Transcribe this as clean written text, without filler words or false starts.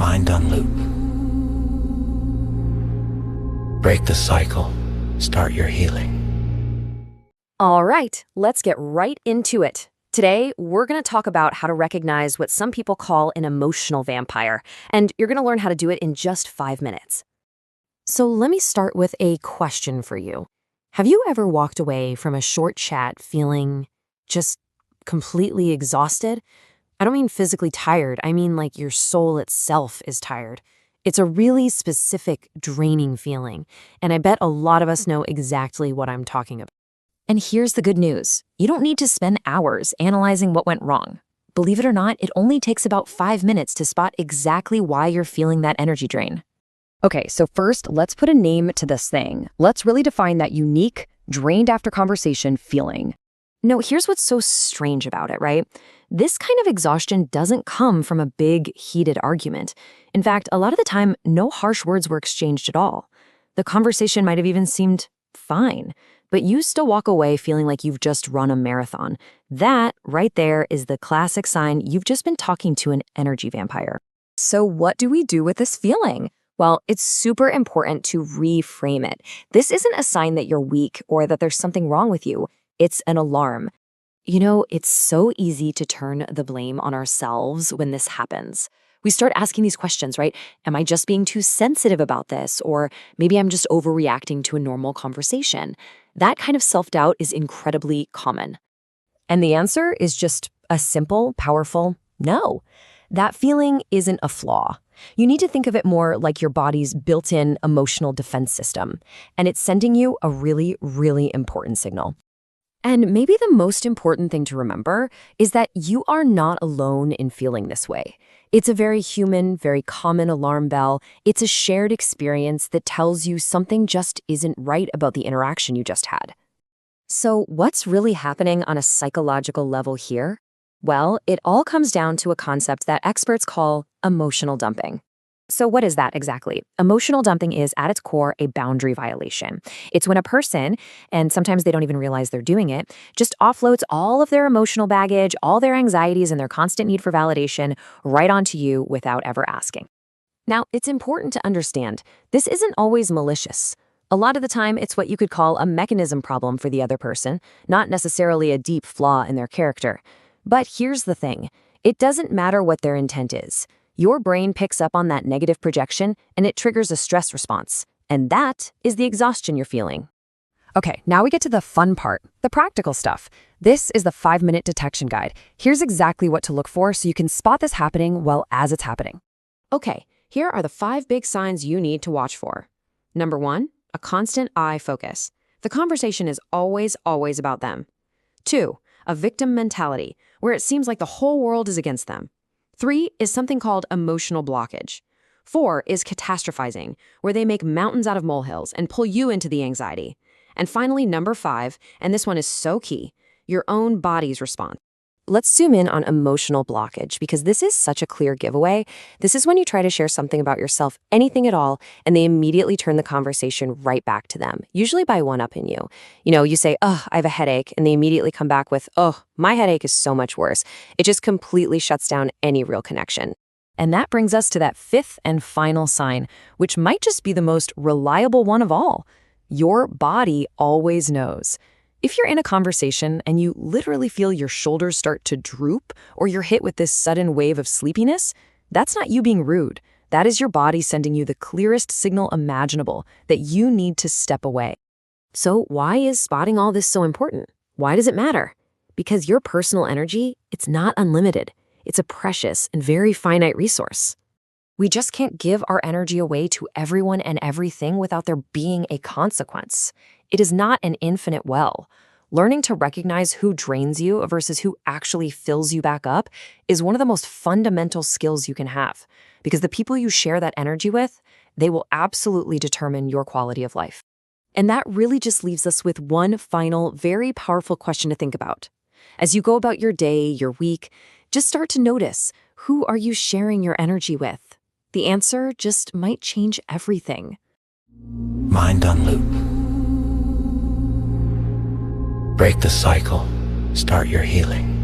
Mind on loop. Break the cycle. Start your healing. All right, let's get right into it. Today, we're going to talk about how to recognize what some people call an emotional vampire, and you're going to learn how to do it in just 5 minutes. So let me start with a question for you. Have you ever walked away from a short chat feeling just completely exhausted? I don't mean physically tired, I mean like your soul itself is tired. It's a really specific, draining feeling, and I bet a lot of us know exactly what I'm talking about. And here's the good news. You don't need to spend hours analyzing what went wrong. Believe it or not, it only takes about 5 minutes to spot exactly why you're feeling that energy drain. Okay, so first, let's put a name to this thing. Let's really define that unique, drained after conversation feeling. No, here's what's so strange about it, right? This kind of exhaustion doesn't come from a big, heated argument. In fact, a lot of the time, no harsh words were exchanged at all. The conversation might have even seemed fine, but you still walk away feeling like you've just run a marathon. That, right there, is the classic sign you've just been talking to an energy vampire. So what do we do with this feeling? Well, it's super important to reframe it. This isn't a sign that you're weak or that there's something wrong with you. It's an alarm. You know, it's so easy to turn the blame on ourselves when this happens. We start asking these questions, right? Am I just being too sensitive about this? Or maybe I'm just overreacting to a normal conversation. That kind of self-doubt is incredibly common. And the answer is just a simple, powerful no. That feeling isn't a flaw. You need to think of it more like your body's built-in emotional defense system, and it's sending you a really, really important signal. And maybe the most important thing to remember is that you are not alone in feeling this way. It's a very human, very common alarm bell. It's a shared experience that tells you something just isn't right about the interaction you just had. So what's really happening on a psychological level here? Well, it all comes down to a concept that experts call emotional dumping. So what is that exactly? Emotional dumping is, at its core, a boundary violation. It's when a person, and sometimes they don't even realize they're doing it, just offloads all of their emotional baggage, all their anxieties, and their constant need for validation right onto you without ever asking. Now, it's important to understand, this isn't always malicious. A lot of the time, it's what you could call a mechanism problem for the other person, not necessarily a deep flaw in their character. But here's the thing. It doesn't matter what their intent is. Your brain picks up on that negative projection and it triggers a stress response. And that is the exhaustion you're feeling. Okay, now we get to the fun part, the practical stuff. This is the 5-minute detection guide. Here's exactly what to look for so you can spot this happening as it's happening. Okay, here are the 5 big signs you need to watch for. Number 1, a constant eye focus. The conversation is always about them. 2, a victim mentality, where it seems like the whole world is against them. 3 is something called emotional blockage. 4 is catastrophizing, where they make mountains out of molehills and pull you into the anxiety. And finally, number 5, and this one is so key, your own body's response. Let's zoom in on emotional blockage because this is such a clear giveaway. This is when you try to share something about yourself, anything at all, and they immediately turn the conversation right back to them, usually by one-upping you. You say, oh, I have a headache, and they immediately come back with, oh, my headache is so much worse. It just completely shuts down any real connection. And that brings us to that 5th and final sign, which might just be the most reliable one of all. Your body always knows. If you're in a conversation and you literally feel your shoulders start to droop or you're hit with this sudden wave of sleepiness, that's not you being rude. That is your body sending you the clearest signal imaginable that you need to step away. So why is spotting all this so important? Why does it matter? Because your personal energy, it's not unlimited. It's a precious and very finite resource. We just can't give our energy away to everyone and everything without there being a consequence. It is not an infinite well. Learning to recognize who drains you versus who actually fills you back up is one of the most fundamental skills you can have, because the people you share that energy with, they will absolutely determine your quality of life. And that really just leaves us with one final, very powerful question to think about. As you go about your day, your week, just start to notice, who are you sharing your energy with? The answer just might change everything. Mind on loop. Break the cycle. Start your healing.